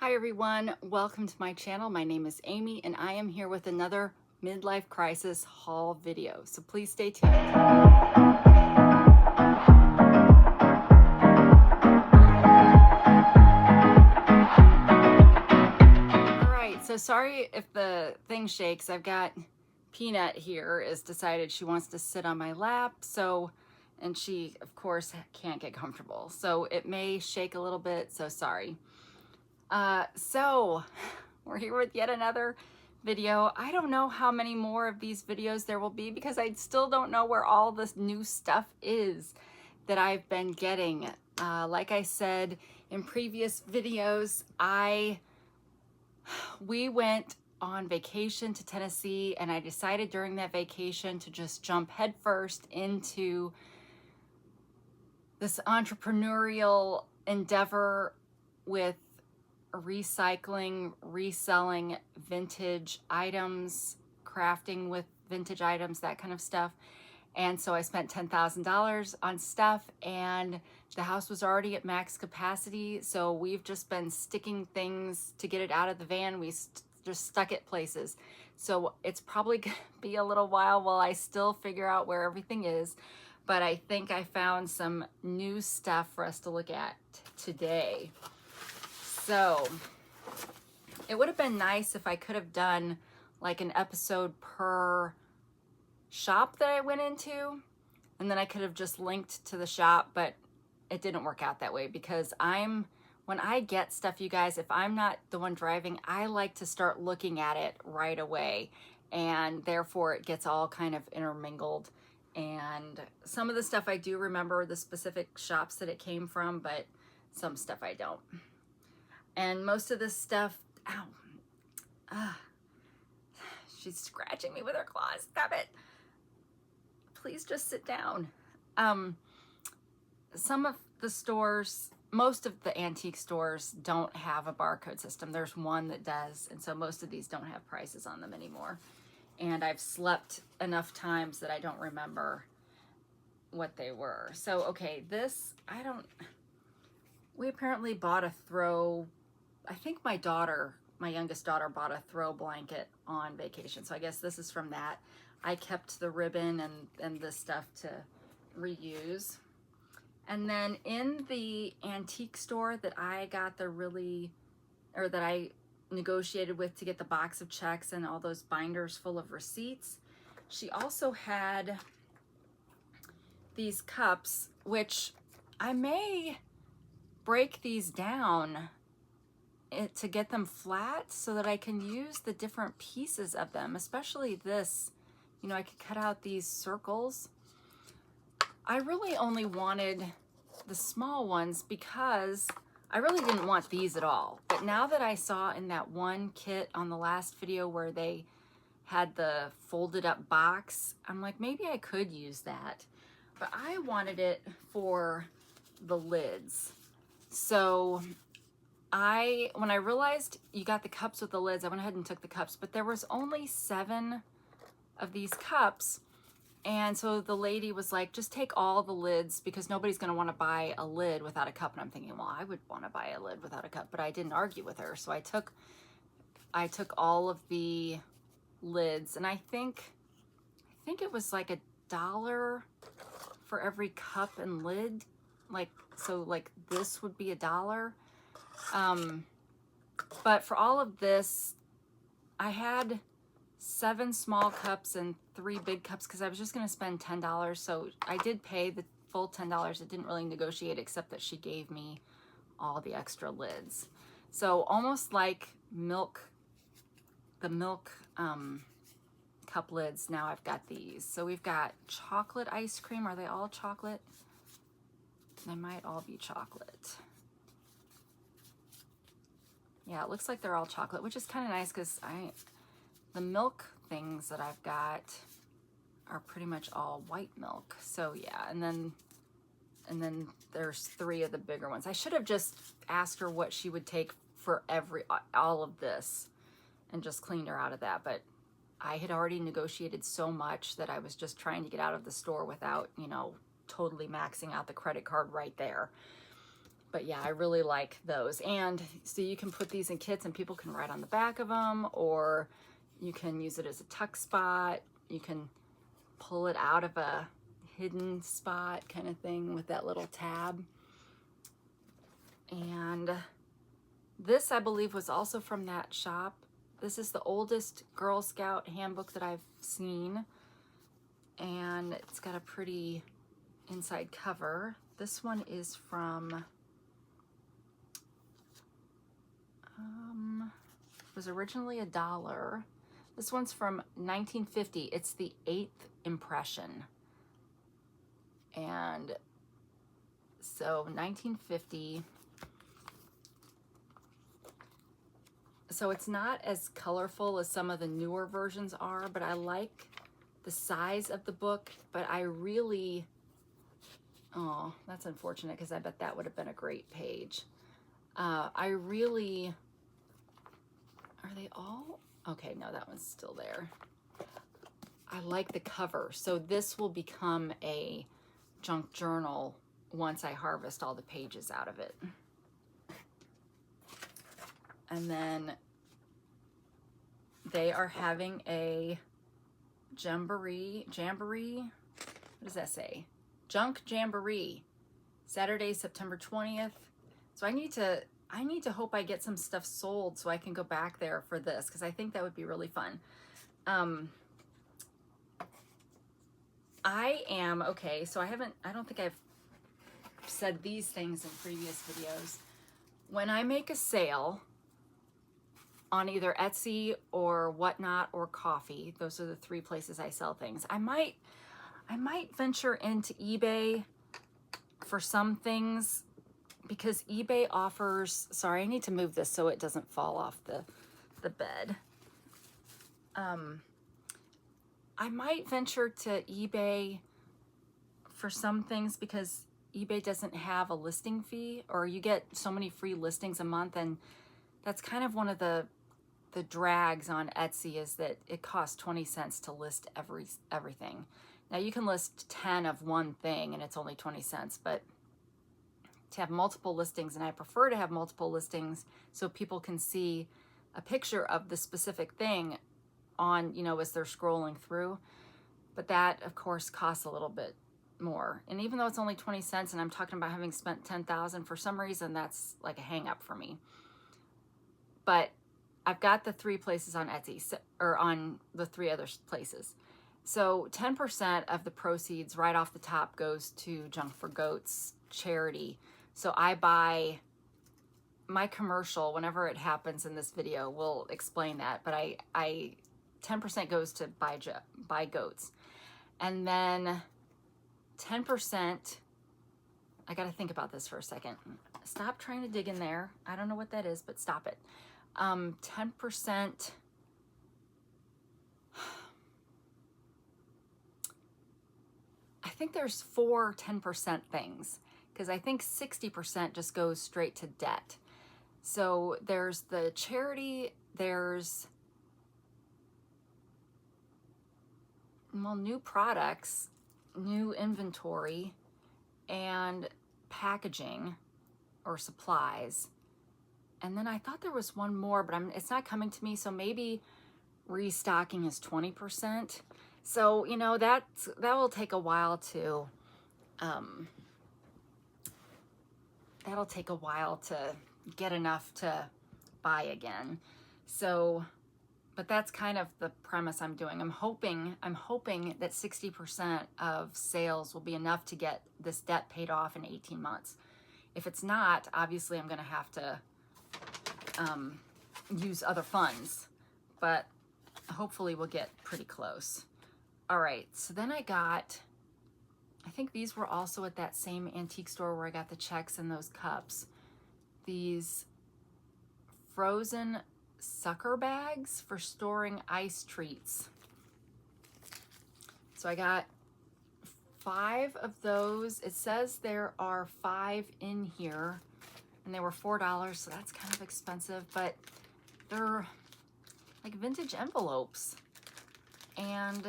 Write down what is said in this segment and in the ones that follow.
Hi everyone, welcome to my channel. My name is Amy and I am here with another midlife crisis haul video. So please stay tuned. Alright, so sorry if the thing shakes. I've got Peanut here has decided she wants to sit on my lap, and she of course can't get comfortable. So it may shake a little bit, so sorry. So we're here with yet another video. I don't know how many more of these videos there will be because I still don't know where all this new stuff is that I've been getting. Like I said in previous videos, we went on vacation to Tennessee, and I decided during that vacation to just jump headfirst into this entrepreneurial endeavor with recycling, reselling vintage items, crafting with vintage items, that kind of stuff. And so I spent $10,000 on stuff, and the house was already at max capacity. So we've just been sticking things to get it out of the van. We just stuck it places. So it's probably gonna be a little while I still figure out where everything is. But I think I found some new stuff for us to look at today. So it would have been nice if I could have done like an episode per shop that I went into, and then I could have just linked to the shop, but it didn't work out that way because when I get stuff, you guys, if I'm not the one driving, I like to start looking at it right away, and therefore it gets all kind of intermingled. And some of the stuff I do remember the specific shops that it came from, but some stuff I don't. And most of this stuff, she's scratching me with her claws. Stop it. Please just sit down. Some of the stores, most of the antique stores don't have a barcode system. There's one that does, and so most of these don't have prices on them anymore. And I've slept enough times that I don't remember what they were. So, okay, we apparently bought a throw. I think my youngest daughter bought a throw blanket on vacation. So I guess this is from that. I kept the ribbon and this stuff to reuse. And then in the antique store that I got that I negotiated with to get the box of checks and all those binders full of receipts, she also had these cups, which I may break these down to get them flat so that I can use the different pieces of them, especially this. You know, I could cut out these circles. I really only wanted the small ones because I really didn't want these at all. But now that I saw in that one kit on the last video where they had the folded up box, I'm like, maybe I could use that. But I wanted it for the lids. So when I realized you got the cups with the lids, I went ahead and took the cups, but there was only 7 of these cups. And so the lady was like, just take all the lids because nobody's going to want to buy a lid without a cup. And I'm thinking, well, I would want to buy a lid without a cup, but I didn't argue with her. So I took all of the lids, and I think it was like $1 for every cup and lid. So this would be $1. But for all of this, I had 7 small cups and 3 big cups because I was just going to spend $10. So I did pay the full $10. It didn't really negotiate, except that she gave me all the extra lids. So almost like the milk cup lids, now I've got these. So we've got chocolate ice cream. Are they all chocolate? They might all be chocolate. Yeah, it looks like they're all chocolate, which is kind of nice because the milk things that I've got are pretty much all white milk. So yeah, and then there's 3 of the bigger ones. I should have just asked her what she would take for all of this and just cleaned her out of that. But I had already negotiated so much that I was just trying to get out of the store without, totally maxing out the credit card right there. But yeah, I really like those. And so you can put these in kits and people can write on the back of them, or you can use it as a tuck spot. You can pull it out of a hidden spot kind of thing with that little tab. And this, I believe, was also from that shop. This is the oldest Girl Scout handbook that I've seen. And it's got a pretty inside cover. This one is from, it was originally $1. This one's from 1950. It's the 8th impression. And so 1950. So it's not as colorful as some of the newer versions are, but I like the size of the book. But I really, oh, that's unfortunate because I bet that would have been a great page. I really, are they all? Okay, no, that one's still there. I like the cover. So this will become a junk journal once I harvest all the pages out of it. And then they are having a jamboree, what does that say? Junk Jamboree, Saturday, September 20th. So I need to hope I get some stuff sold so I can go back there for this, because I think that would be really fun. Okay, so I don't think I've said these things in previous videos. When I make a sale on either Etsy or Whatnot or Coffee, those are the 3 places I sell things, I might venture into eBay for some things, because eBay offers, sorry, I need to move this so it doesn't fall off the bed. I might venture to eBay for some things because eBay doesn't have a listing fee, or you get so many free listings a month, and that's kind of one of the drags on Etsy, is that it costs 20 cents to list everything. Now you can list 10 of one thing and it's only 20 cents, but to have multiple listings, and I prefer to have multiple listings so people can see a picture of the specific thing on, as they're scrolling through. But that, of course, costs a little bit more. And even though it's only 20 cents and I'm talking about having spent $10,000, for some reason that's like a hang up for me. But I've got the 3 places on Etsy, or on the 3 other places. So 10% of the proceeds right off the top goes to Junk for Goats charity. So I buy my commercial, whenever it happens in this video, we'll explain that. But I 10% goes to buy goats. And then 10%, I got to think about this for a second. Stop trying to dig in there. I don't know what that is, but stop it. 10%, I think there's 4 10% things, because I think 60% just goes straight to debt. So there's the charity, there's, well, new products, new inventory, and packaging or supplies. And then I thought there was one more, but it's not coming to me. So maybe restocking is 20%. So, that will take a while to, that'll take a while to get enough to buy again. So, but that's kind of the premise I'm doing. I'm hoping that 60% of sales will be enough to get this debt paid off in 18 months. If it's not, obviously I'm going to have to use other funds, but hopefully we'll get pretty close. All right, so then I think these were also at that same antique store where I got the checks and those cups. These frozen sucker bags for storing ice treats. So I got 5 of those. It says there are 5 in here, and they were $4, so that's kind of expensive, but they're like vintage envelopes, and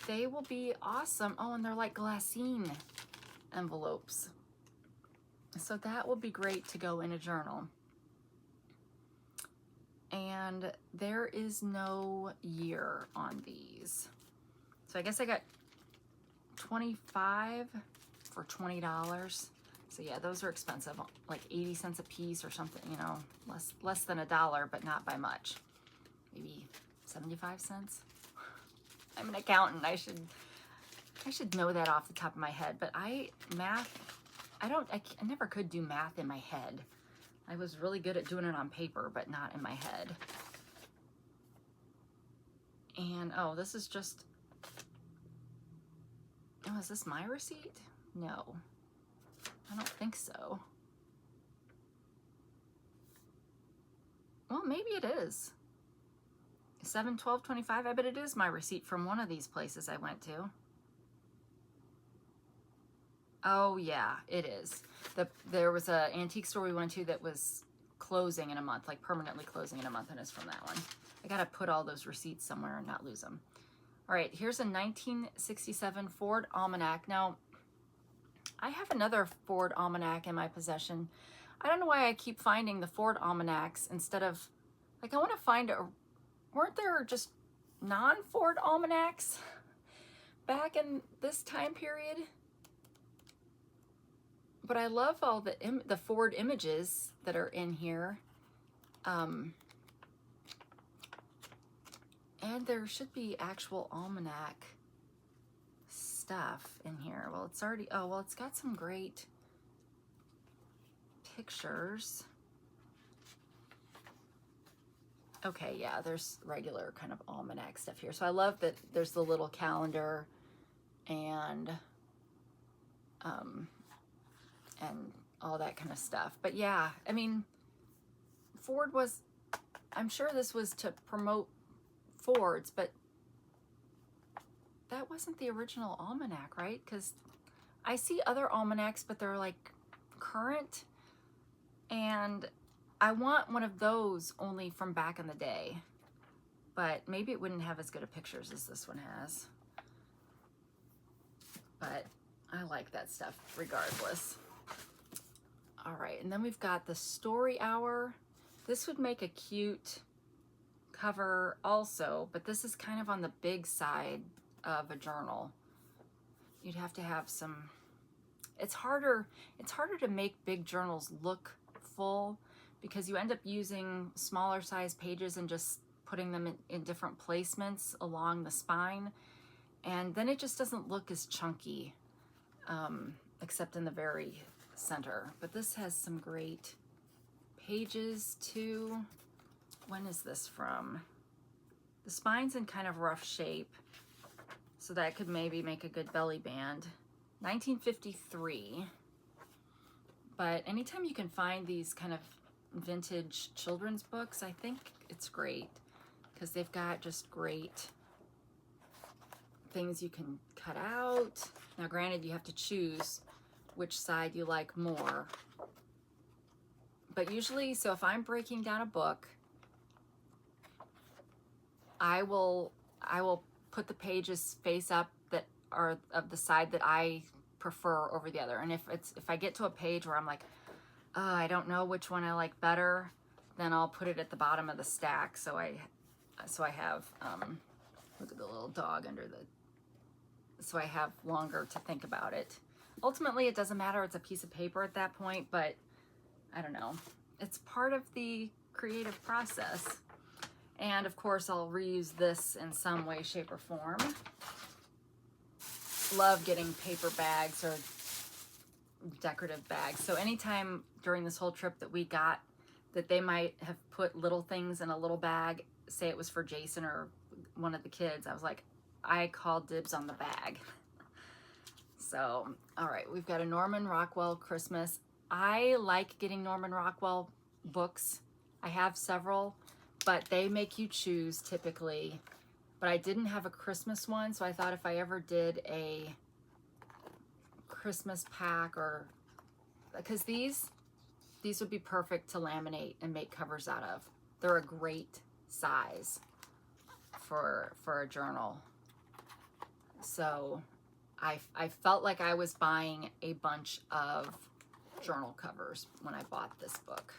they will be awesome. Oh, and they're like glassine envelopes. So that will be great to go in a journal. And there is no year on these. So I guess I got 25 for $20. So yeah, those are expensive, like 80 cents a piece or something, you know, less than $1, but not by much. Maybe 75 cents. I'm an accountant. I should know that off the top of my head, but I never could do math in my head. I was really good at doing it on paper, but not in my head. And oh, this is just, oh, is this my receipt? No, I don't think so. Well, maybe it is. 7/12/25, I bet it is my receipt from one of these places I went to. Oh yeah, it is. There was an antique store we went to that was closing in a month, like permanently closing in a month, and it's from that one. I gotta put all those receipts somewhere and not lose them. All right, here's a 1967 Ford Almanac. Now, I have another Ford Almanac in my possession. I don't know why I keep finding the Ford Almanacs instead of, like, I want to find weren't there just non-Ford Almanacs back in this time period? But I love all the Ford images that are in here. And there should be actual almanac stuff in here. Well, it's already, oh, well, it's got some great pictures. Okay, yeah, there's regular kind of almanac stuff here. So I love that there's the little calendar and all that kind of stuff. But yeah, I mean, Ford was, I'm sure this was to promote Fords, but that wasn't the original almanac, right? Because I see other almanacs, but they're like current, and I want one of those only from back in the day, but maybe it wouldn't have as good of pictures as this one has. But I like that stuff regardless. All right, and then we've got the Story Hour. This would make a cute cover also, but this is kind of on the big side of a journal. You'd have to have some, it's harder to make big journals look full because you end up using smaller size pages and just putting them in different placements along the spine, and then it just doesn't look as chunky, except in the very center. But this has some great pages too. When is this from? The spine's in kind of rough shape, so that could maybe make a good belly band. 1953. But anytime you can find these kind of vintage children's books, I think it's great because they've got just great things you can cut out. Now granted, you have to choose which side you like more, but usually, so if I'm breaking down a book, I will put the pages face up that are of the side that I prefer over the other. And if I get to a page where I'm like, oh, I don't know which one I like better, then I'll put it at the bottom of the stack. So I have, look at the little dog under the, so I have longer to think about it. Ultimately, it doesn't matter. It's a piece of paper at that point, but I don't know. It's part of the creative process. And of course, I'll reuse this in some way, shape, or form. Love getting paper bags or decorative bags. So anytime during this whole trip that we got that they might have put little things in a little bag, say it was for Jason or one of the kids, I was like, I called dibs on the bag. So, all right, we've got a Norman Rockwell Christmas. I like getting Norman Rockwell books. I have several, but they make you choose typically. But I didn't have a Christmas one, so I thought if I ever did a Christmas pack, or because these would be perfect to laminate and make covers out of. They're a great size for a journal. So I felt like I was buying a bunch of journal covers when I bought this book.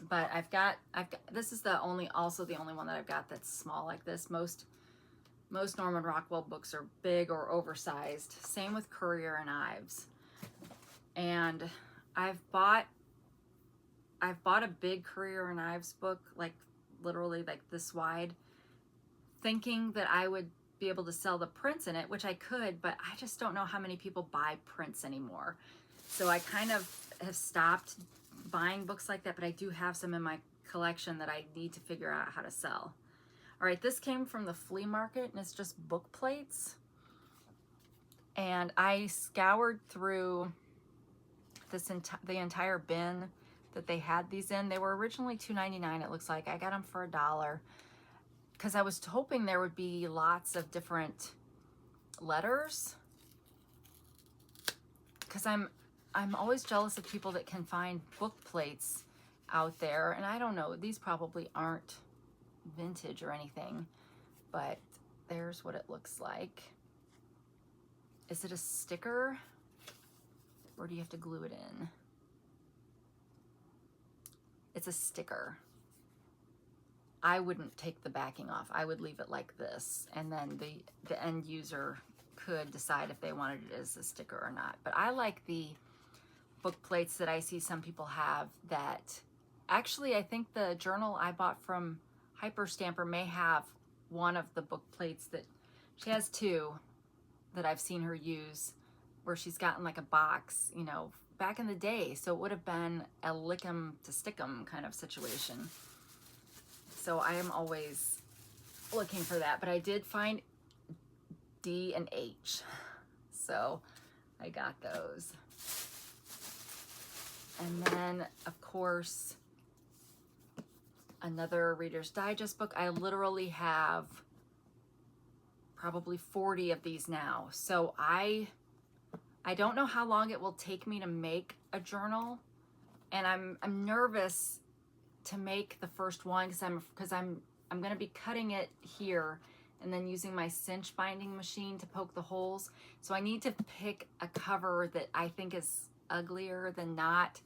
But I've got this is also the only one that I've got that's small like this. Most Norman Rockwell books are big or oversized. Same with Currier and Ives. And I've bought a big Currier and Ives book, like literally like this wide, thinking that I would be able to sell the prints in it, which I could, but I just don't know how many people buy prints anymore. So I kind of have stopped buying books like that, but I do have some in my collection that I need to figure out how to sell. All right, this came from the flea market, and it's just book plates. And I scoured through the entire bin that they had these in. They were originally $2.99, it looks like. I got them for $1 because I was hoping there would be lots of different letters, because I'm always jealous of people that can find book plates out there. And I don't know, these probably aren't vintage or anything, but there's what it looks like. Is it a sticker, or do you have to glue it in? It's a sticker. I wouldn't take the backing off. I would leave it like this, and then the end user could decide if they wanted it as a sticker or not. But I like the book plates that I see some people have that, actually, I think the journal I bought from Hyper Stamper may have one of the book plates that she has, two that I've seen her use, where she's gotten like a box, you know, back in the day. So it would have been a lick 'em to stick 'em kind of situation. So I am always looking for that, but I did find D and H, so I got those. And then, of course, another Reader's Digest book. I literally have probably 40 of these now. So I don't know how long it will take me to make a journal, and I'm nervous to make the first one because I'm going to be cutting it here and then using my cinch binding machine to poke the holes. So I need to pick a cover that I think is uglier than not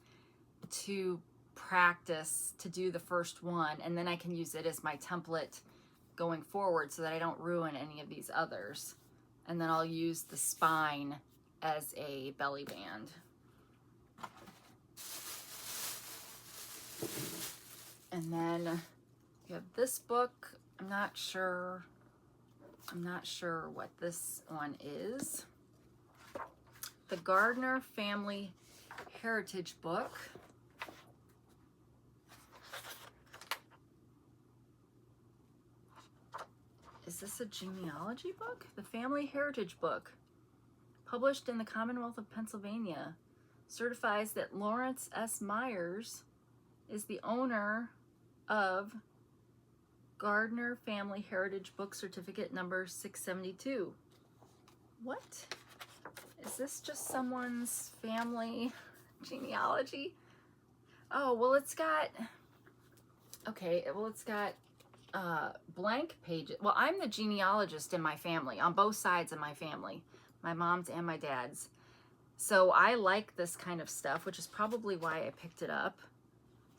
to practice to do the first one, and then I can use it as my template going forward so that I don't ruin any of these others. And then I'll use the spine as a belly band. And then you have this book. I'm not sure what this one is. The Gardner Family Heritage book. Is this a genealogy book? The Family Heritage book, published in the Commonwealth of Pennsylvania, certifies that Lawrence S. Myers is the owner of Gardner Family Heritage Book Certificate number 672. What? Is this just someone's family genealogy? Oh, well, it's got, okay, well, it's got blank pages. Well, I'm the genealogist in my family, on both sides of my family, my mom's and my dad's. So I like this kind of stuff, which is probably why I picked it up.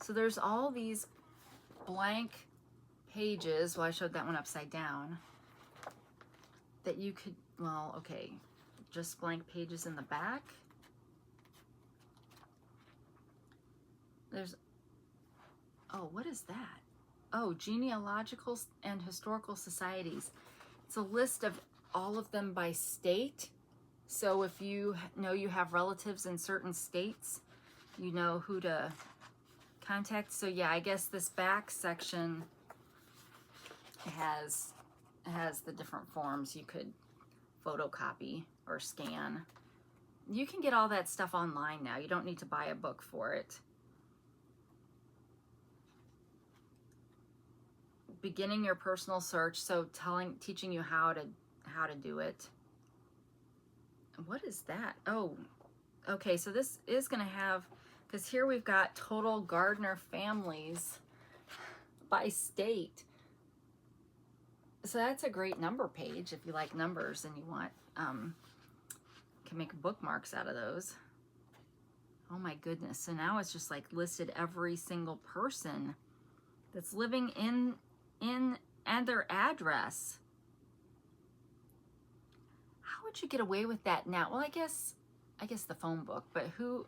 So there's all these blank pages. Well, I showed that one upside down. That you could, well, okay, just blank pages in the back. There's, oh, what is that? Oh, genealogical and historical societies. It's a list of all of them by state. So if you know you have relatives in certain states, you know who to contact. So yeah, I guess this back section has the different forms you could photocopy or scan. You can get all that stuff online now. You don't need to buy a book for it. Beginning your personal search, so teaching you how to do it. What is that? Oh, okay, so this is going to have, because here we've got total Gardner families by state. So that's a great number page if you like numbers and you want, can make bookmarks out of those. Oh my goodness. So now it's just like listed every single person that's living in and their address. How would you get away with that now? Well, I guess the phone book, but who,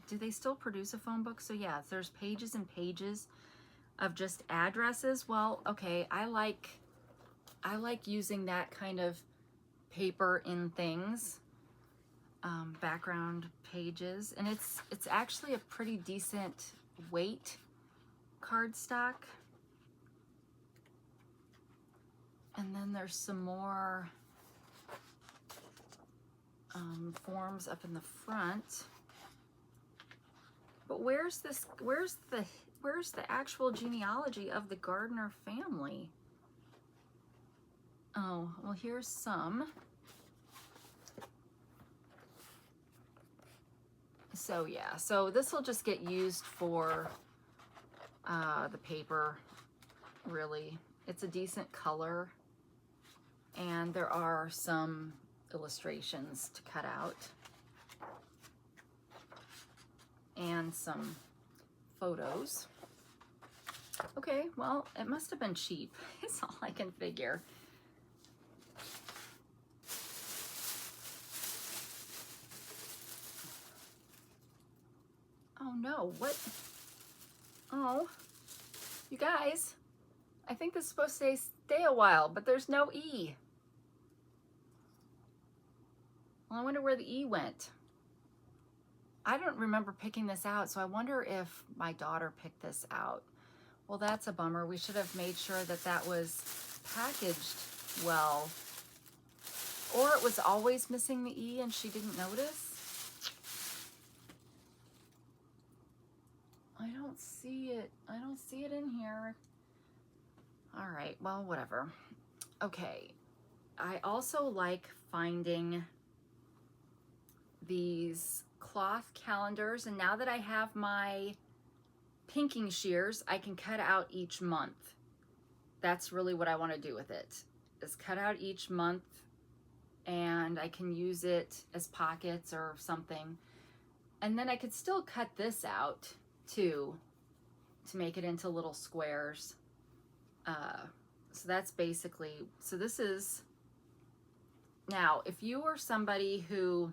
do they still produce a phone book? So yeah, there's pages and pages of just addresses. Well, okay, I like using that kind of paper in things. Background pages, and it's actually a pretty decent weight cardstock. And then there's some more forms up in the front. But where's the actual genealogy of the Gardner family? Oh, well, here's some. So yeah, so this will just get used for the paper, really. It's a decent color, and there are some illustrations to cut out and some photos. Okay, well, it must have been cheap. It's all I can figure. Oh no, what? Oh, you guys, I think this is supposed to stay a while, but there's no E. Well, I wonder where the E went. I don't remember picking this out, so I wonder if my daughter picked this out. Well, that's a bummer. We should have made sure that that was packaged well. Or it was always missing the E and she didn't notice. I don't see it. I don't see it in here. All right, well, whatever. Okay, I also like finding these cloth calendars, and now that I have my pinking shears, I can cut out each month. That's really what I want to do with it, is cut out each month, and I can use it as pockets or something. And then I could still cut this out too to make it into little squares. So that's basically, so this is, now if you were somebody who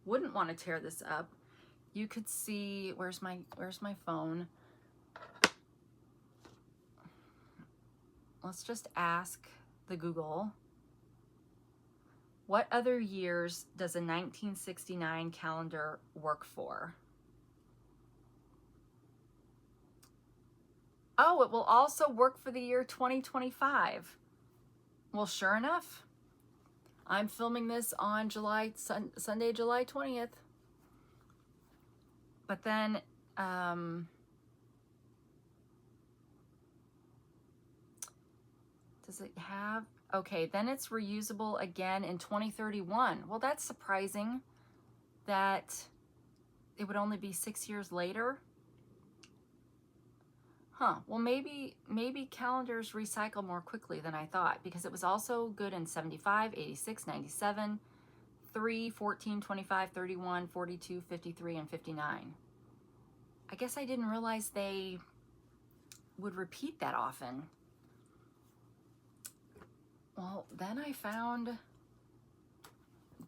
wouldn't want to tear this up, you could see, where's my phone? Let's just ask the Google, what other years does a 1969 calendar work for? Oh, it will also work for the year 2025. Well, sure enough, I'm filming this on Sunday, July 20th. But then, does it have, okay, then it's reusable again in 2031. Well, that's surprising that it would only be 6 years later. Huh, well, maybe calendars recycle more quickly than I thought, because it was also good in 75, 86, 97, 3, 14, 25, 31, 42, 53, and 59. I guess I didn't realize they would repeat that often. Well, then I found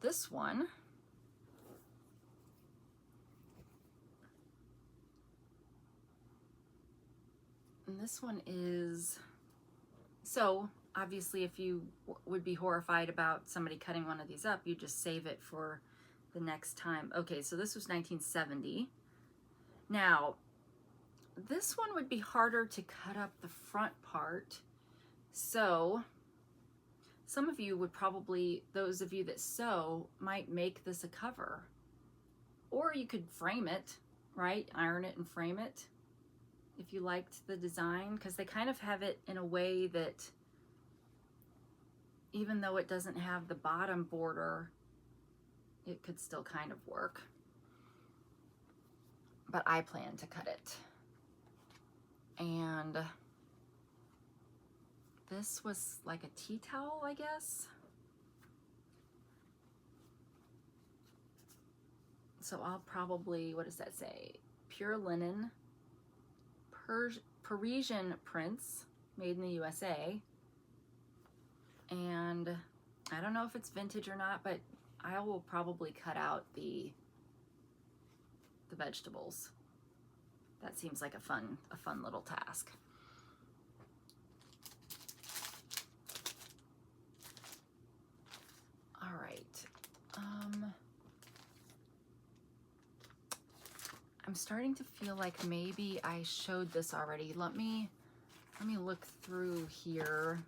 this one. And this one is, so obviously if you would be horrified about somebody cutting one of these up, you just save it for the next time. Okay, so this was 1970. Now, this one would be harder to cut up the front part. So some of you would probably, those of you that sew, might make this a cover. Or you could frame it, right? Iron it and frame it, if you liked the design, because they kind of have it in a way that even though it doesn't have the bottom border, it could still kind of work. But I plan to cut it. And this was like a tea towel, I guess. So I'll probably, what does that say? Pure linen, Parisian prints, made in the USA. And I don't know if it's vintage or not, but I will probably cut out the vegetables. That seems like a fun little task. All right. I'm starting to feel like maybe I showed this already. Let me look through here.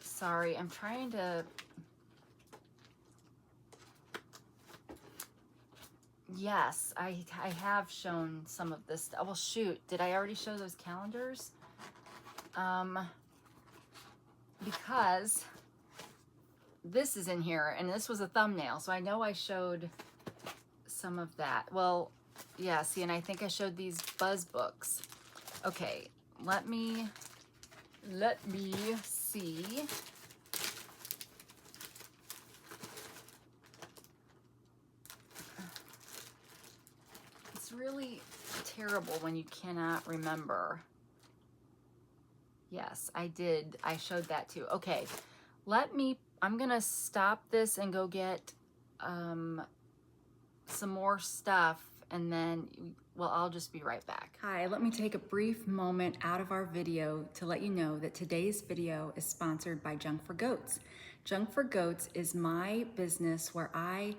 Sorry, I'm trying to. Yes, I have shown some of this. Well, shoot, did I already show those calendars? Because this is in here, and this was a thumbnail, so I know I showed some of that. Well, yeah, see, and I think I showed these buzz books. Okay, let me see. It's really terrible when you cannot remember. Yes, I did. I showed that too. Okay, I'm gonna stop this and go get some more stuff, and then, well, I'll just be right back. Hi, let me take a brief moment out of our video to let you know that today's video is sponsored by Junk for Goats. Junk for Goats is my business where I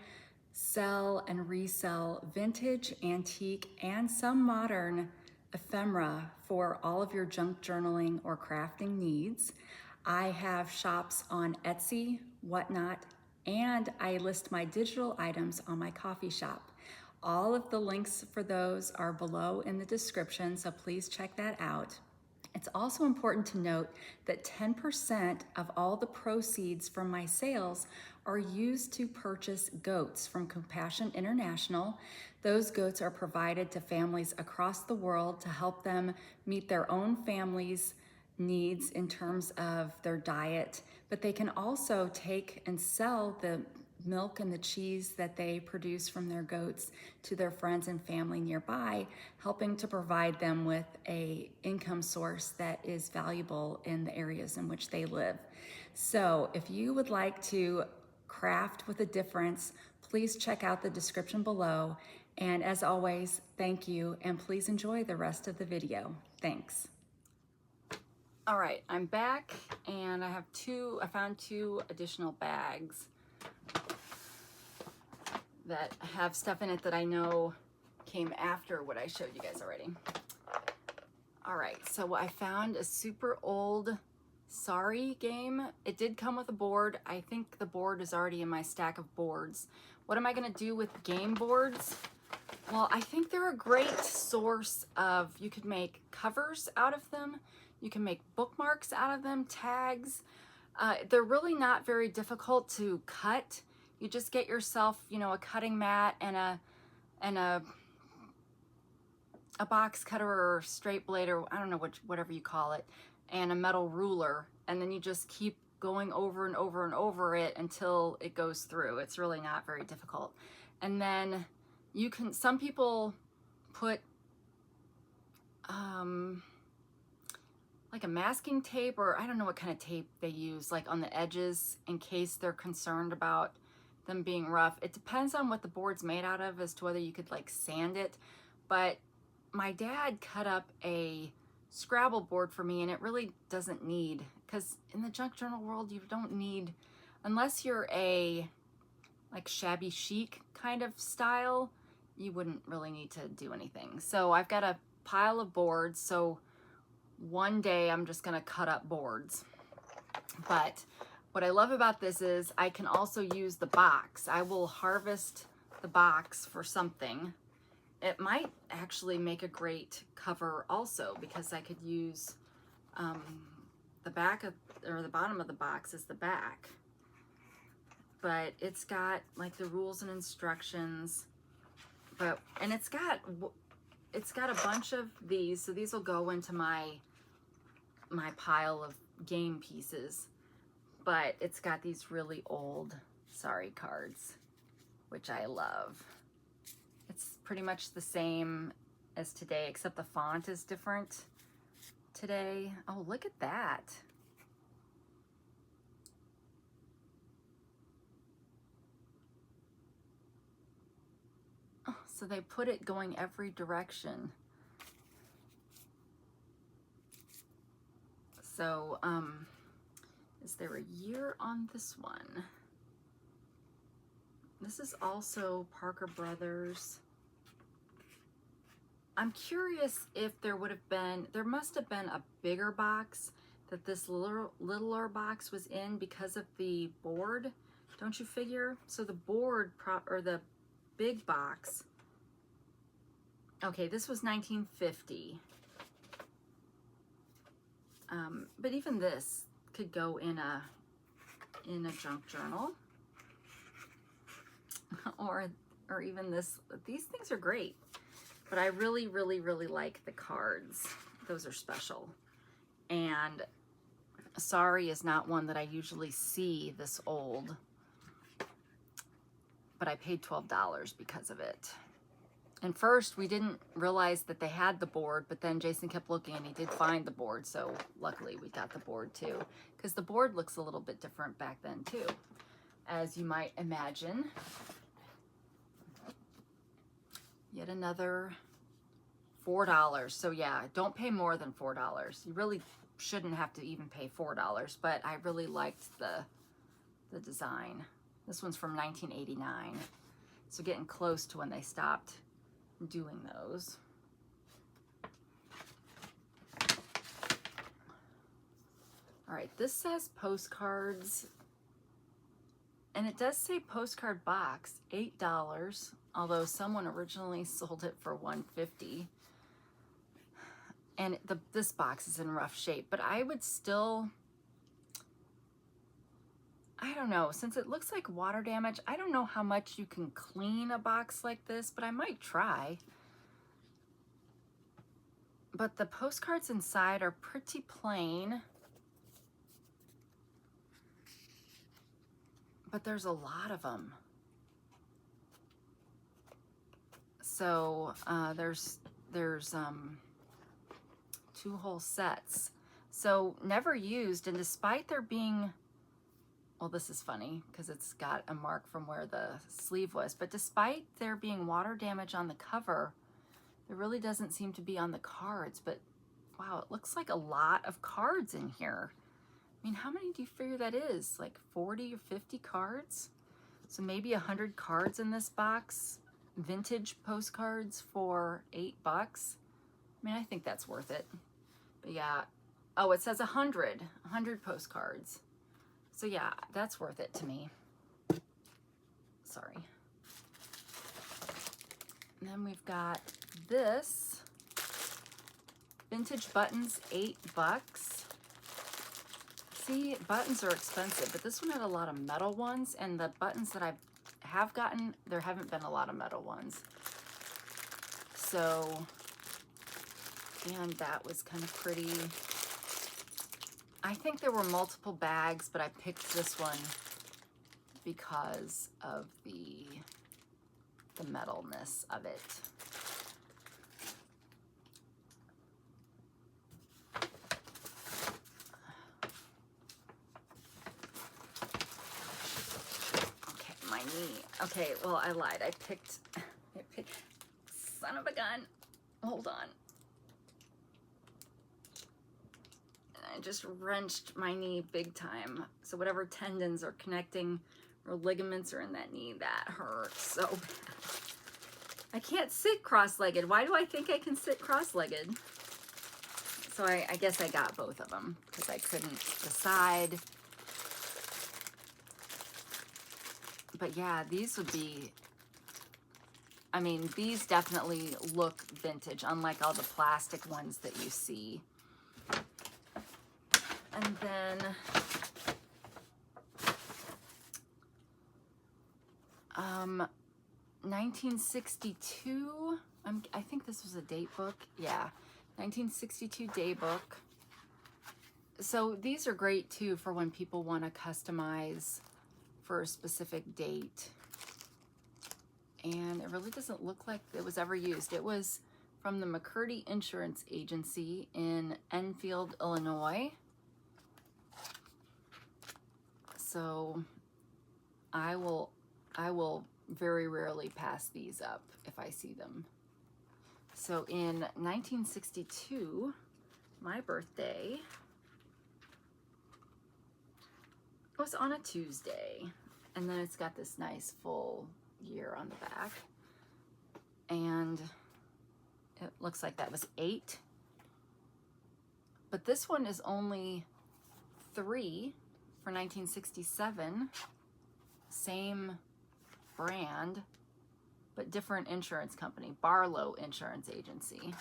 sell and resell vintage, antique, and some modern ephemera for all of your junk journaling or crafting needs. I have shops on Etsy, Whatnot, and I list my digital items on my coffee shop. All of the links for those are below in the description, so please check that out. It's also important to note that 10% of all the proceeds from my sales are used to purchase goats from Compassion International. Those goats are provided to families across the world to help them meet their own families' needs in terms of their diet, but they can also take and sell the milk and the cheese that they produce from their goats to their friends and family nearby, helping to provide them with an income source that is valuable in the areas in which they live. So if you would like to craft with a difference, please check out the description below. And as always, thank you, and please enjoy the rest of the video. Thanks. All right, I'm back, and I found two additional bags that have stuff in it that I know came after what I showed you guys already. All right, so I found a super old Sorry game. It did come with a board. I think the board is already in my stack of boards. What am I gonna do with game boards? Well, I think they're a great source of, you could make covers out of them. You can make bookmarks out of them, tags. They're really not very difficult to cut. You just get yourself, a cutting mat and a box cutter or straight blade, or I don't know whatever you call it, and a metal ruler, and then you just keep going over and over and over it until it goes through. It's really not very difficult. And then some people put like a masking tape, or I don't know what kind of tape they use, like on the edges in case they're concerned about them being rough. It depends on what the board's made out of as to whether you could like sand it. But my dad cut up a Scrabble board for me, and it really doesn't need, because in the junk journal world, you don't need, unless you're a like shabby chic kind of style, you wouldn't really need to do anything. So I've got a pile of boards, so one day I'm just gonna cut up boards. But what I love about this is I can also use the box. I will harvest the box for something. It might actually make a great cover also, because I could use the back or the bottom of the box as the back. But it's got like the rules and instructions, and it's got a bunch of these, so these will go into my pile of game pieces. but it's got these really old sorry cards, which I love. It's pretty much the same as today, except the font is different today. Oh, look at that. Oh, so they put it going every direction. So, is there a year on this one? This is also Parker Brothers. I'm curious if there would have been, there must have been a bigger box that this littler box was in because of the board, don't you figure? So the board, or the big box, okay, this was 1950. But even this could go in a junk journal, or even this. These things are great. But I really, really, really like the cards. Those are special. And sorry is not one that I usually see this old. But I paid $12 because of it. And first, we didn't realize that they had the board, but then Jason kept looking and he did find the board. So luckily we got the board too. Because the board looks a little bit different back then too, as you might imagine. Yet another $4. So yeah, don't pay more than $4. You really shouldn't have to even pay $4, but I really liked the design. This one's from 1989. So getting close to when they stopped doing those. All right, this says postcards. And it does say postcard box, $8, although someone originally sold it for $1.50. And this box is in rough shape, but I would still, I don't know, since it looks like water damage, I don't know how much you can clean a box like this, but I might try. But the postcards inside are pretty plain. But there's a lot of them. So there's 2 whole sets. So never used, and despite there being, well, this is funny because it's got a mark from where the sleeve was, but despite there being water damage on the cover, there really doesn't seem to be on the cards. But wow, it looks like a lot of cards in here. I mean, how many do you figure that is? Like 40 or 50 cards? So maybe 100 cards in this box. Vintage postcards for $8. I mean, I think that's worth it. But yeah, oh, it says 100 postcards. So yeah, that's worth it to me. Sorry. And then we've got this. Vintage buttons, $8. See, buttons are expensive, but this one had a lot of metal ones, and the buttons that I have gotten, there haven't been a lot of metal ones. So, and that was kind of pretty. I think there were multiple bags, but I picked this one because of the metalness of it. Okay, well, I lied. I picked, son of a gun. Hold on. I just wrenched my knee big time. So whatever tendons are connecting or ligaments are in that knee, that hurts so bad. I can't sit cross-legged. Why do I think I can sit cross-legged? So I guess I got both of them because I couldn't decide. But yeah, these would be, I mean, these definitely look vintage, unlike all the plastic ones that you see. And then, 1962, I think this was a date book. Yeah, 1962 day book. So these are great too for when people want to customize for a specific date. And it really doesn't look like it was ever used. It was from the McCurdy Insurance Agency in Enfield, Illinois. So I will very rarely pass these up if I see them. So in 1962, my birthday was on a Tuesday, and then it's got this nice full year on the back, and it looks like that was 8, but this one is only 3 for 1967, same brand but different insurance company, Barlow Insurance Agency.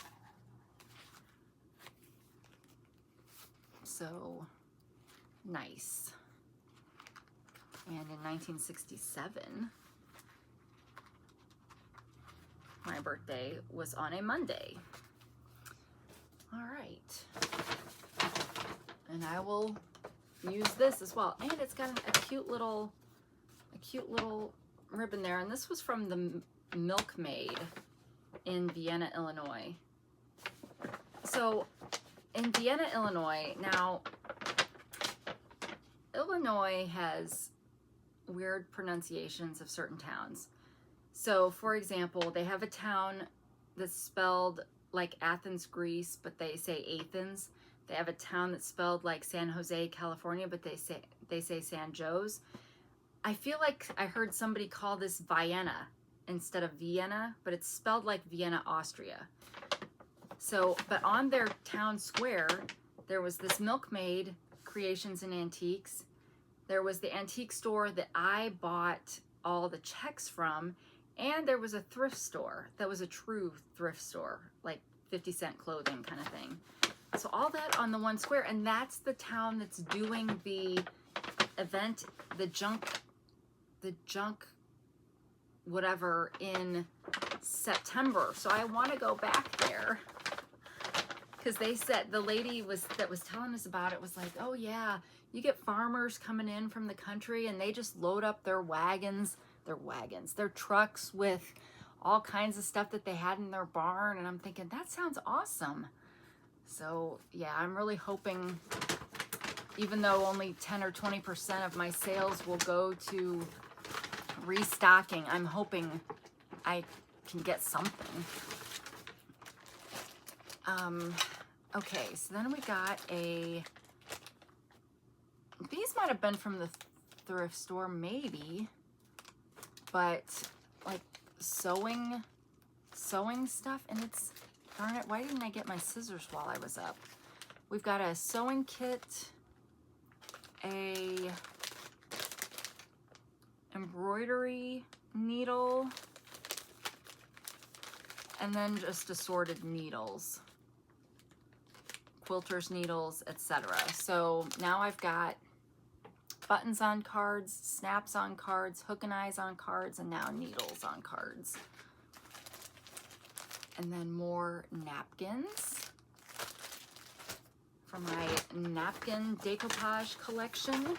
So nice. And in 1967, my birthday was on a Monday. All right. And I will use this as well. And it's got a cute little ribbon there. And this was from the Milkmaid in Vienna, Illinois. So in Vienna, Illinois, now Illinois has weird pronunciations of certain towns. So for example, they have a town that's spelled like Athens, Greece, but they say Athens. They have a town that's spelled like San Jose, California, but they say San Jose. I feel like I heard somebody call this Vienna instead of Vienna, but it's spelled like Vienna, Austria. So, but on their town square, there was this Milkmaid Creations and Antiques. There was the antique store that I bought all the checks from, and there was a thrift store that was a true thrift store, like 50-cent clothing kind of thing. So all that on the one square, and that's the town that's doing the event, the junk whatever in September. So I want to go back there, because they said, the lady that was telling us about it was like, oh yeah, you get farmers coming in from the country and they just load up their their trucks with all kinds of stuff that they had in their barn. And I'm thinking, that sounds awesome. So yeah, I'm really hoping, even though only 10 or 20% of my sales will go to restocking, I'm hoping I can get something. Okay, so then we got these might have been from the thrift store, maybe, but like sewing stuff, and it's, darn it, why didn't I get my scissors while I was up? We've got a sewing kit, a embroidery needle, and then just assorted needles, quilters needles, etc. So now I've got buttons on cards, snaps on cards, hook and eyes on cards, and now needles on cards. And then more napkins from my napkin decoupage collection.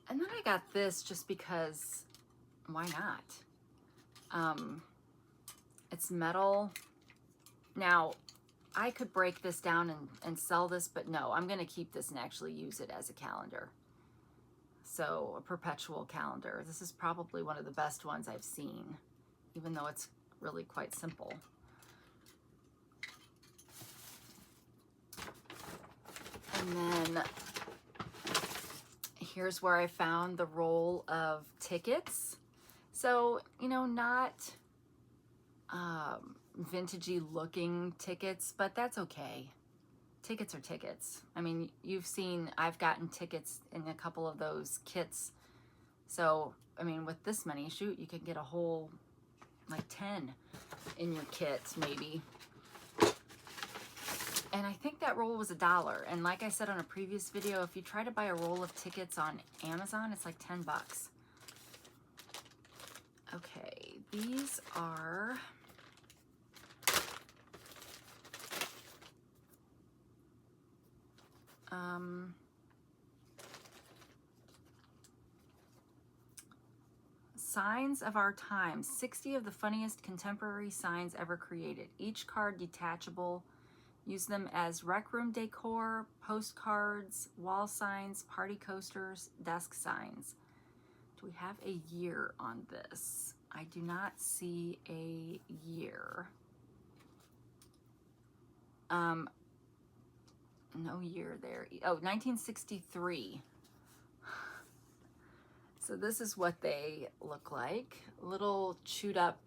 And then I got this just because, why not? It's metal. Now, I could break this down and sell this, but no, I'm going to keep this and actually use it as a calendar. So, a perpetual calendar. This is probably one of the best ones I've seen, even though it's really quite simple. And then here's where I found the roll of tickets. So, you know, not vintagey looking tickets, but that's okay. Tickets are tickets. I mean, you've seen, I've gotten tickets in a couple of those kits. So, I mean, with this many, shoot, you could get a whole, like 10 in your kit, maybe. And I think that roll was $1. And like I said on a previous video, if you try to buy a roll of tickets on Amazon, it's like 10 bucks. Okay, these are Signs of Our Times, 60 of the funniest contemporary signs ever created. Each card detachable. Use them as rec room decor, postcards, wall signs, party coasters, desk signs. Do we have a year on this? I do not see a year. No year there. Oh, 1963. So this is what they look like. A little chewed up,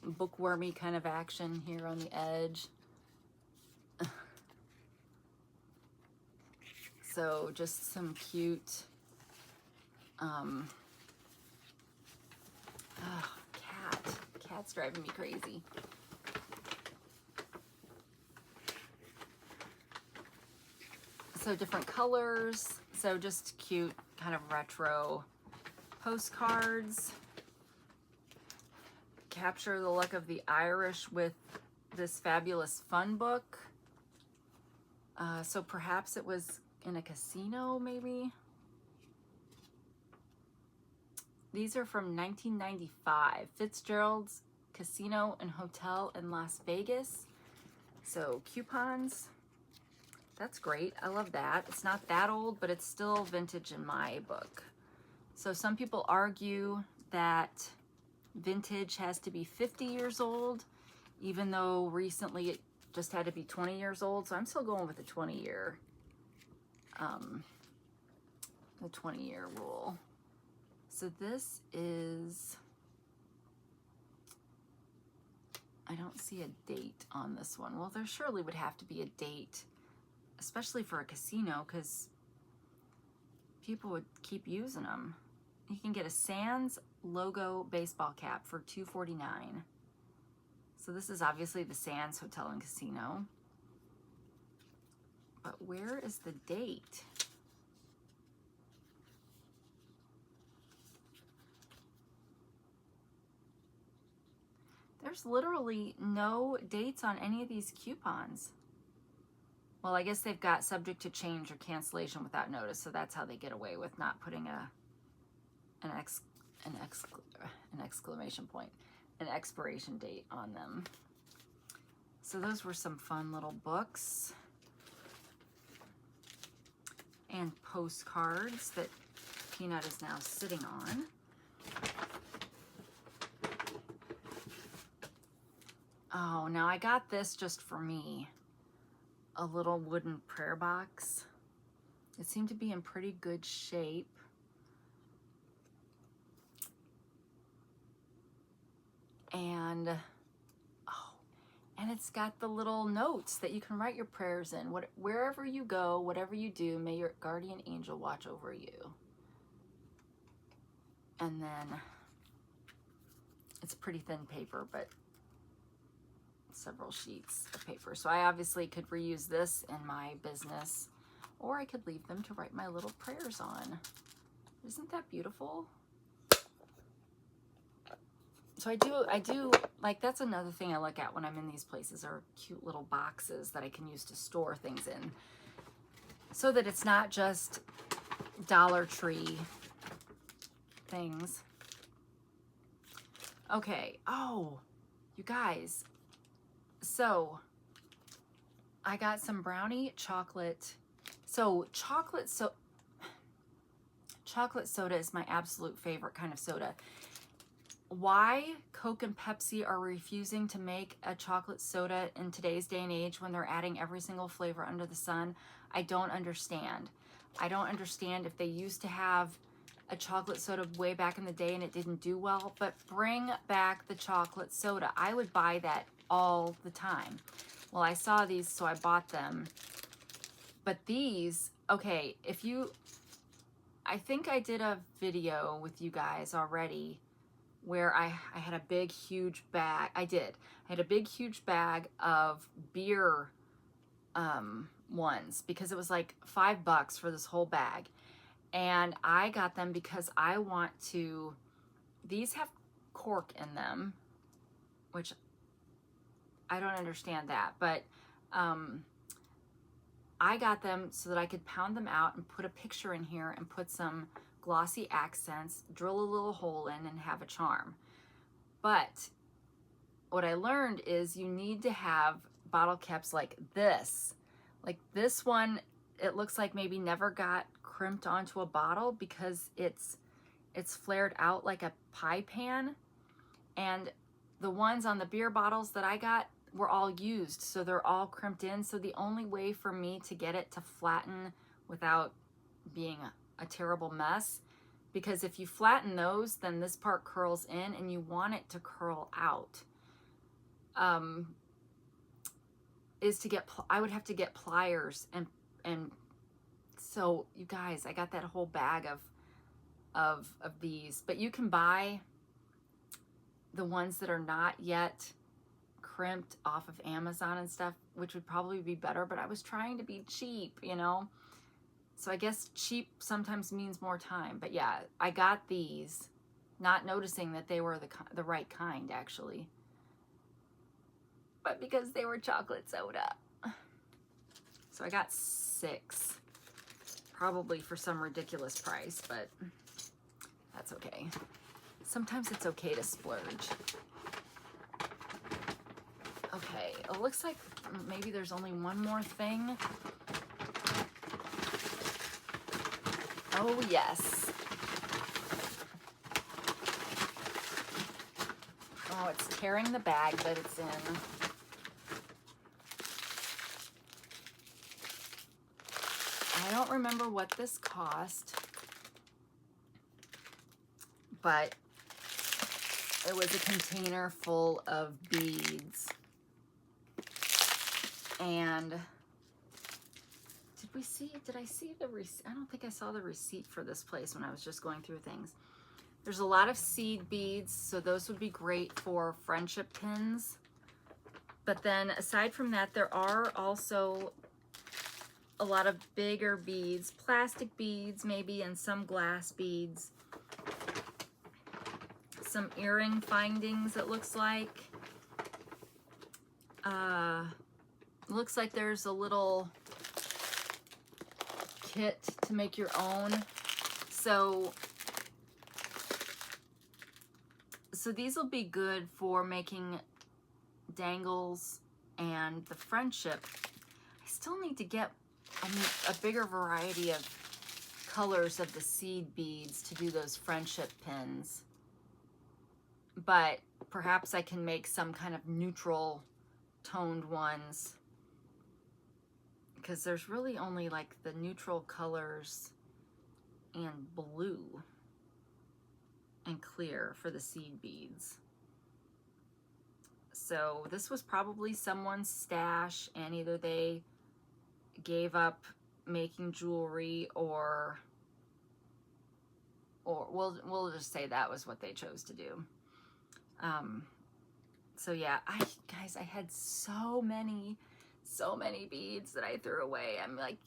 bookwormy kind of action here on the edge. So just some cute, cat's driving me crazy. So different colors, so just cute kind of retro postcards. Capture the luck of the Irish with this fabulous fun book. So perhaps it was in a casino, maybe. These are from 1995. Fitzgerald's Casino and Hotel in Las Vegas. So coupons. That's great. I love that. It's not that old, but it's still vintage in my book. So some people argue that vintage has to be 50 years old, even though recently it just had to be 20 years old. So I'm still going with the 20-year rule. So this is, I don't see a date on this one. Well, there surely would have to be a date, especially for a casino, because people would keep using them. You can get a Sands logo baseball cap for $2.49. So this is obviously the Sands Hotel and Casino. But where is the date? There's literally no dates on any of these coupons. Well, I guess they've got subject to change or cancellation without notice, so that's how they get away with not putting an exclamation point, an expiration date on them. So those were some fun little books and postcards that Peanut is now sitting on. Oh, now I got this just for me. A little wooden prayer box. It seemed to be in pretty good shape. And, and it's got the little notes that you can write your prayers in. Wherever you go, whatever you do, may your guardian angel watch over you. And then it's pretty thin paper, but several sheets of paper. So I obviously could reuse this in my business, or I could leave them to write my little prayers on. Isn't that beautiful? So I do like, that's another thing I look at when I'm in these places, are cute little boxes that I can use to store things in, so that it's not just Dollar Tree things. Okay. Oh, you guys. So I got some brownie chocolate. So chocolate soda is my absolute favorite kind of soda. Why Coke and Pepsi are refusing to make a chocolate soda in today's day and age when they're adding every single flavor under the sun, I don't understand. I don't understand if they used to have a chocolate soda way back in the day and it didn't do well, but bring back the chocolate soda. I would buy that all the time. Well, I saw these, so I bought them. But these, okay, I think I did a video with you guys already where I had a big, huge bag. I had a big, huge bag of beer ones, because it was like $5 for this whole bag. And I got them because I want to, these have cork in them, which I don't understand that, but I got them so that I could pound them out and put a picture in here and put some glossy accents, drill a little hole in, and have a charm. But what I learned is you need to have bottle caps like this. Like this one, it looks like maybe never got crimped onto a bottle because it's flared out like a pie pan. And the ones on the beer bottles that I got were all used, so they're all crimped in. So the only way for me to get it to flatten without being a terrible mess, because if you flatten those, then this part curls in and you want it to curl out, is to get, I would have to get pliers, and so you guys, I got that whole bag of these, but you can buy the ones that are not yet crimped off of Amazon and stuff, which would probably be better, but I was trying to be cheap, you know? So I guess cheap sometimes means more time. But yeah, I got these, not noticing that they were the right kind, actually. But because they were chocolate soda. So I got 6. Probably for some ridiculous price, but that's okay. Sometimes it's okay to splurge. Okay, it looks like maybe there's only one more thing. Oh, yes. Oh, it's tearing the bag that it's in. I don't remember what this cost, but it was a container full of beads. And did I see the receipt? I don't think I saw the receipt for this place when I was just going through things. There's a lot of seed beads, so those would be great for friendship pins. But then aside from that, there are also a lot of bigger beads, plastic beads maybe, and some glass beads. Some earring findings, it looks like. Looks like there's a little kit to make your own. So these will be good for making dangles and the friendship. I still need to get a bigger variety of colors of the seed beads to do those friendship pins. But perhaps I can make some kind of neutral toned ones, because there's really only like the neutral colors and blue and clear for the seed beads. So this was probably someone's stash, and either they gave up making jewelry or we'll just say that was what they chose to do. So yeah, guys, I had so many beads that I threw away. I'm like,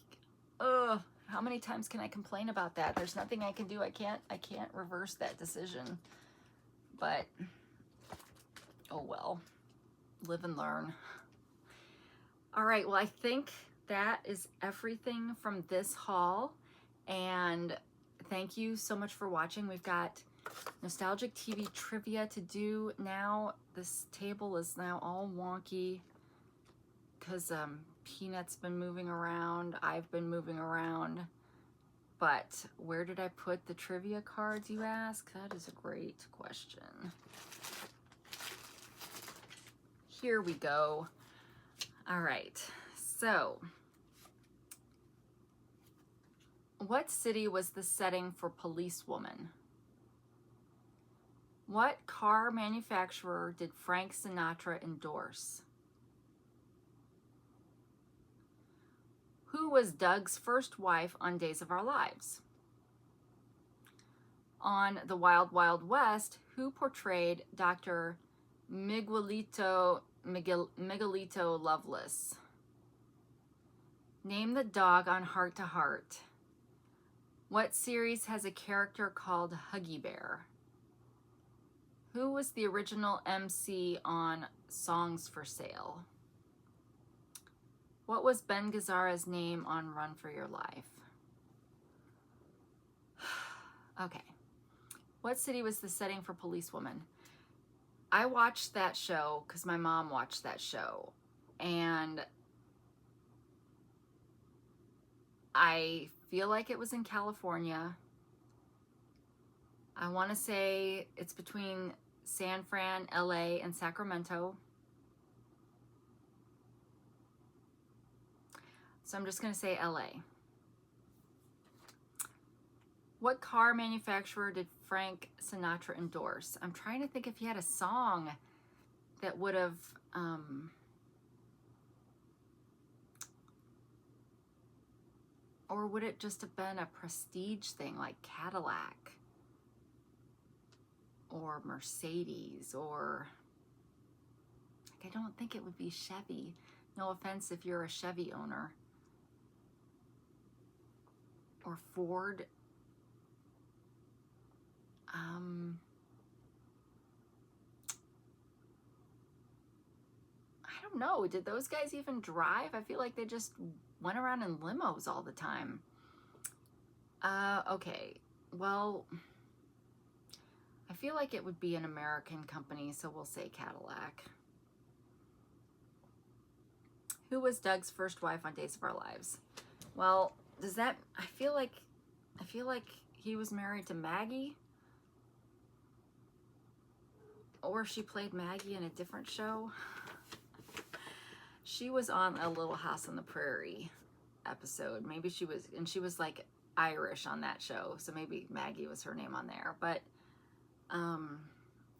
ugh, how many times can I complain about that? There's nothing I can do. I can't reverse that decision. But oh well, live and learn. All right, well, I think that is everything from this haul, and thank you so much for watching. We've got nostalgic TV trivia to do now. This table is now all wonky because Peanut's been moving around, I've been moving around. But where did I put the trivia cards, you ask? That is a great question. Here we go. All right, so what city was the setting for Policewoman? What car manufacturer did Frank Sinatra endorse? Who was Doug's first wife on Days of Our Lives? On The Wild Wild West, who portrayed Dr. Miguelito Loveless? Name the dog on Heart to Heart. What series has a character called Huggy Bear? Who was the original MC on Songs for Sale? What was Ben Gazzara's name on Run for Your Life? Okay. What city was the setting for Policewoman? I watched that show because my mom watched that show. And I feel like it was in California. I want to say it's between San Fran, LA, and Sacramento. So I'm just going to say LA. What car manufacturer did Frank Sinatra endorse? I'm trying to think if he had a song that would have, or would it just have been a prestige thing like Cadillac or Mercedes, or like, I don't think it would be Chevy. No offense if you're a Chevy owner. Or Ford. I don't know. Did those guys even drive? I feel like they just went around in limos all the time. Okay. Well, I feel like it would be an American company, so we'll say Cadillac. Who was Doug's first wife on Days of Our Lives? Well, does that, I feel like he was married to Maggie, or she played Maggie in a different show. She was on a Little House on the Prairie episode. Maybe she was, and she was like Irish on that show, so maybe Maggie was her name on there. But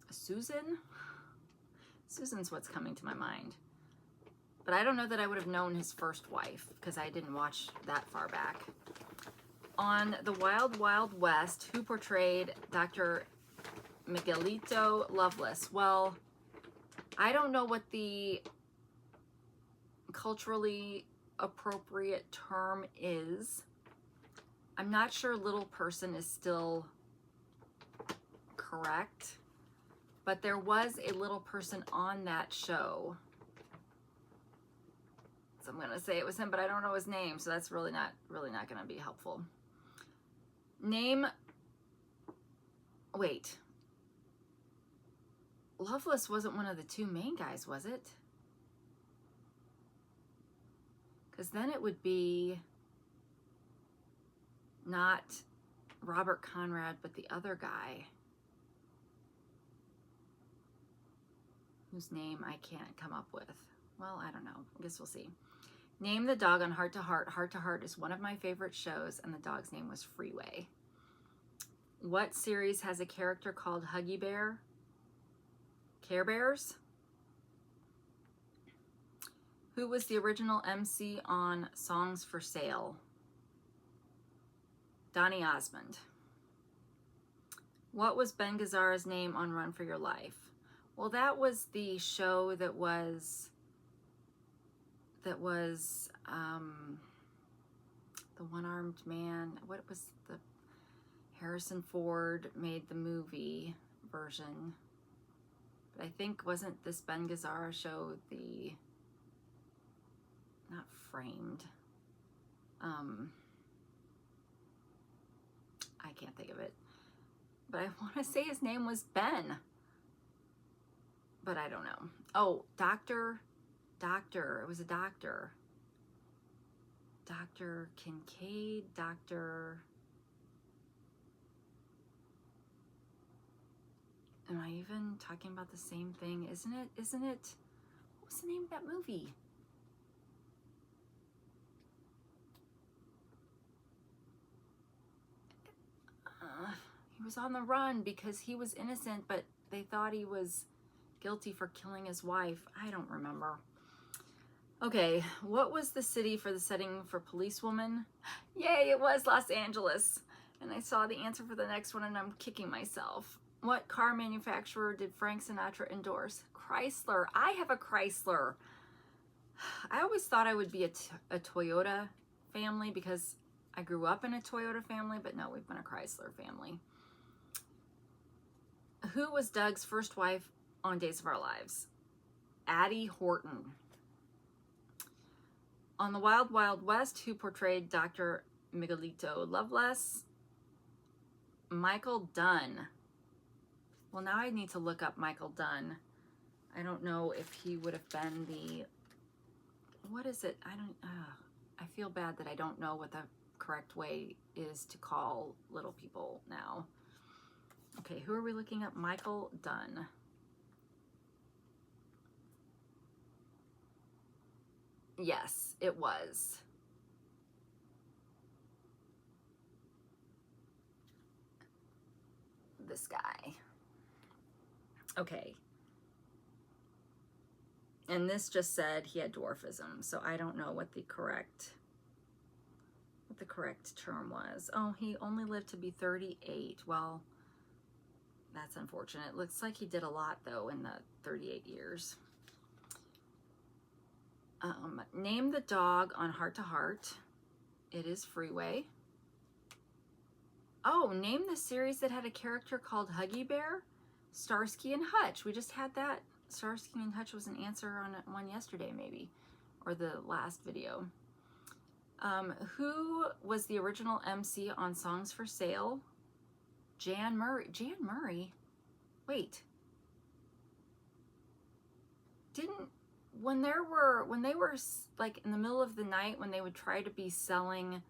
Susan's what's coming to my mind. But I don't know that I would have known his first wife because I didn't watch that far back. On The Wild Wild West, who portrayed Dr. Miguelito Loveless? Well, I don't know what the culturally appropriate term is. I'm not sure little person is still correct, but there was a little person on that show. So I'm going to say it was him, but I don't know his name, so that's really not going to be helpful. Wait. Loveless wasn't one of the two main guys, was it? Because then it would be not Robert Conrad, but the other guy, whose name I can't come up with. Well, I don't know. I guess we'll see. Name the dog on Heart to Heart. Heart to Heart is one of my favorite shows, and the dog's name was Freeway. What series has a character called Huggy Bear? Care Bears? Who was the original MC on Songs for Sale? Donny Osmond. What was Ben Gazzara's name on Run for Your Life? Well, that was the show that was the one-armed man. What was the Harrison Ford made the movie version? But I think wasn't this Ben Gazzara show the not Framed? I can't think of it. But I want to say his name was Ben. But I don't know. Oh, Doctor. It was a doctor. Dr. Kincaid, Dr. Am I even talking about the same thing? Isn't it? What was the name of that movie? He was on the run because he was innocent, but they thought he was guilty for killing his wife. I don't remember. Okay, what was the city for the setting for Policewoman? Yay, it was Los Angeles. And I saw the answer for the next one and I'm kicking myself. What car manufacturer did Frank Sinatra endorse? Chrysler. I have a Chrysler. I always thought I would be a Toyota family because I grew up in a Toyota family, but no, we've been a Chrysler family. Who was Doug's first wife on Days of Our Lives? Addie Horton. On The Wild Wild West, who portrayed Dr. Miguelito Loveless? Michael Dunn. Well, now I need to look up Michael Dunn. I don't know if he would have been the, what is it? I feel bad that I don't know what the correct way is to call little people now. Okay, who are we looking at? Michael Dunn. Yes, it was. This guy. Okay. And this just said he had dwarfism, so I don't know what the correct term was. Oh, he only lived to be 38. Well, that's unfortunate. Looks like he did a lot though in the 38 years. Name the dog on Heart to Heart. It is Freeway. Oh, name the series that had a character called Huggy Bear. Starsky and Hutch. We just had that. Starsky and Hutch was an answer on one yesterday, maybe, or the last video. Who was the original MC on Songs for Sale? Jan Murray. Jan Murray? Wait. When they were like in the middle of the night, when they would try to be selling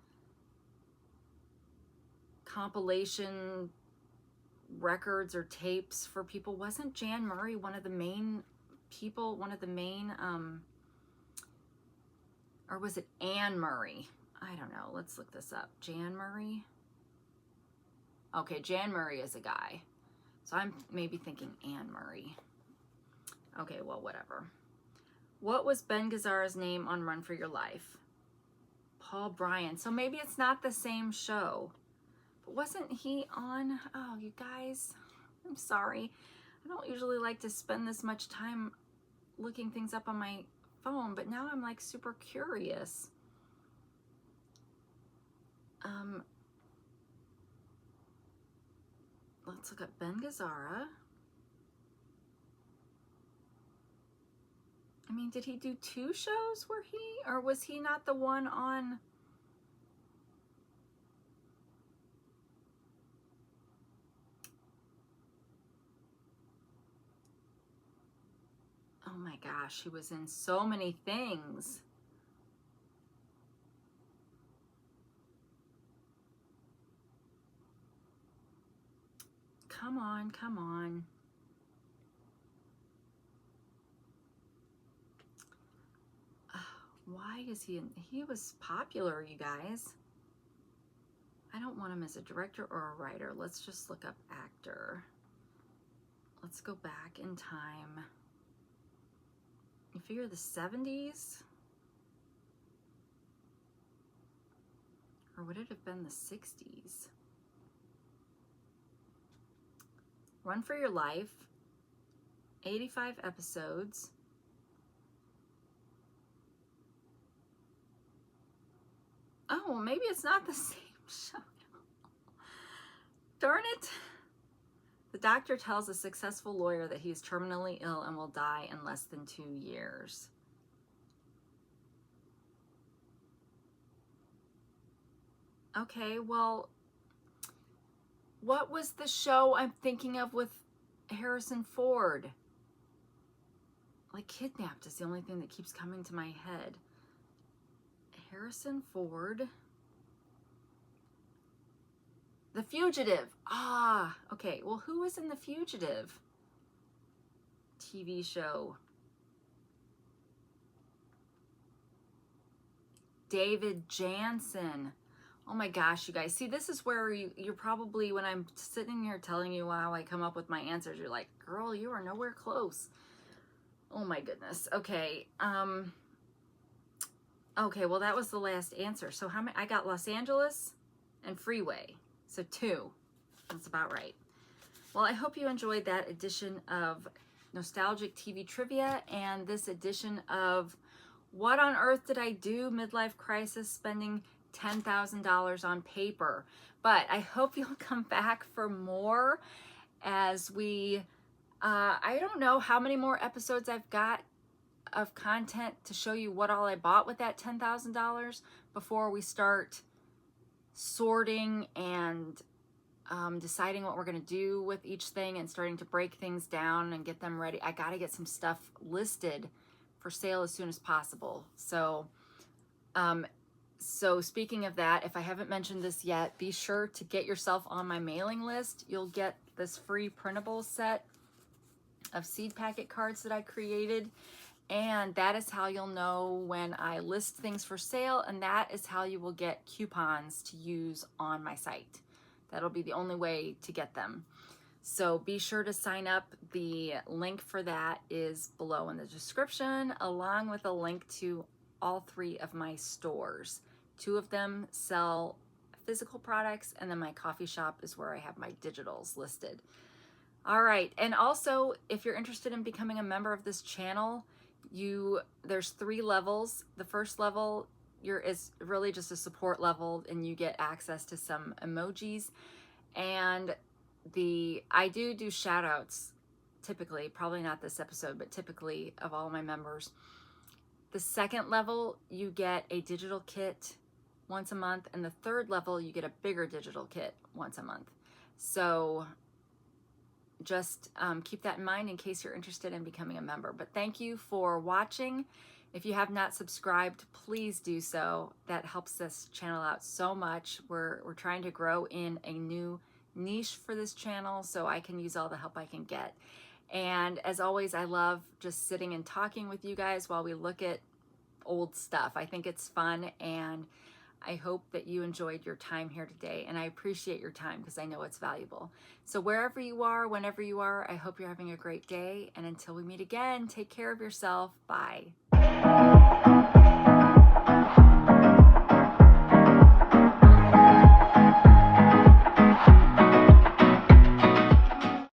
compilation records or tapes for people, wasn't Jan Murray one of the main people, or was it Anne Murray? I don't know. Let's look this up. Jan Murray. Okay, Jan Murray is a guy. So I'm maybe thinking Anne Murray. Okay, well, whatever. What was Ben Gazzara's name on Run for Your Life? Paul Bryan. So maybe it's not the same show. But wasn't he on? Oh, you guys, I'm sorry. I don't usually like to spend this much time looking things up on my phone, but now I'm like super curious. Let's look at Ben Gazzara. I mean, did he do 2 shows or was he not the one on? Oh my gosh, he was in so many things. Come on, come on. Why is he was popular, you guys. I don't want him as a director or a writer. Let's just look up actor. Let's go back in time. You figure the 70s? Or would it have been the 60s? Run for Your Life, 85 episodes. Oh, maybe it's not the same show. Darn it. The doctor tells a successful lawyer that he is terminally ill and will die in less than 2 years. Okay, well, what was the show I'm thinking of with Harrison Ford? Like, Kidnapped is the only thing that keeps coming to my head. Harrison Ford. The Fugitive. Ah, okay. Well, who was in The Fugitive TV show? David Jansen. Oh my gosh, you guys. See, this is where you're probably, when I'm sitting here telling you how I come up with my answers, you're like, girl, you are nowhere close. Oh my goodness. Okay. Okay, well, that was the last answer. So how many? I got Los Angeles and Freeway. So 2. That's about right. Well, I hope you enjoyed that edition of Nostalgic TV Trivia and this edition of What on Earth Did I Do? Midlife Crisis, spending $10,000 on paper. But I hope you'll come back for more as we, I don't know how many more episodes I've got of content to show you what all I bought with that $10,000 before we start sorting and deciding what we're going to do with each thing and starting to break things down and get them ready. I got to get some stuff listed for sale as soon as possible. So speaking of that, if I haven't mentioned this yet, be sure to get yourself on my mailing list. You'll get this free printable set of seed packet cards that I created. And that is how you'll know when I list things for sale. And that is how you will get coupons to use on my site. That'll be the only way to get them. So be sure to sign up. The link for that is below in the description, along with a link to all 3 of my stores. 2 of them sell physical products, and then my coffee shop is where I have my digitals listed. All right, and also if you're interested in becoming a member of this channel, there's 3 levels. The first level is really just a support level, and you get access to some emojis. And I do shout outs typically, probably not this episode, but typically of all my members. The second level, you get a digital kit once a month, and the third level, you get a bigger digital kit once a month. So just keep that in mind in case you're interested in becoming a member. But thank you for watching. If you have not subscribed, please do so. That helps this channel out so much. We're trying to grow in a new niche for this channel, so I can use all the help I can get. And as always, I love just sitting and talking with you guys while we look at old stuff. I think it's fun, and I hope that you enjoyed your time here today, and I appreciate your time because I know it's valuable. So wherever you are, whenever you are, I hope you're having a great day, and until we meet again, take care of yourself. Bye.